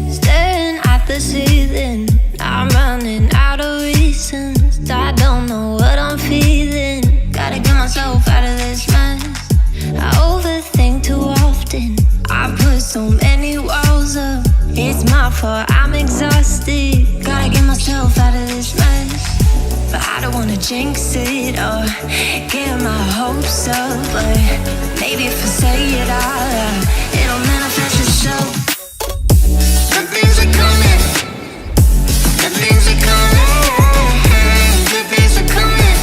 Staring at the ceiling, I'm running out of reasons. I don't know what I'm feeling. Gotta get myself out of this mess. I overthink too often. I put so many walls up. It's my fault, I'm exhausted. Gotta get myself out of this mess. But I don't wanna jinx it or get my hopes up. But maybe if I say it out loud, it'll manifest itself. Good things are coming. Good things are coming. Good things are coming.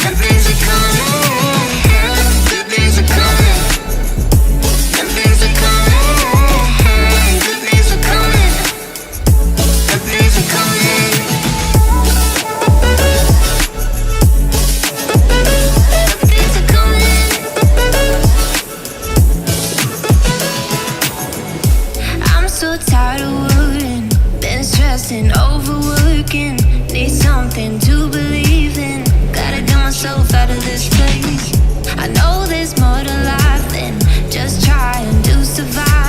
Good things are coming. Good things are coming. Good things are coming. Good things are coming. Good things are coming. Good things are coming. I'm so tired of worrying, been stressing, overworking. Need something to believe in. Gotta get myself out of this place. I know there's more to life than just trying to survive.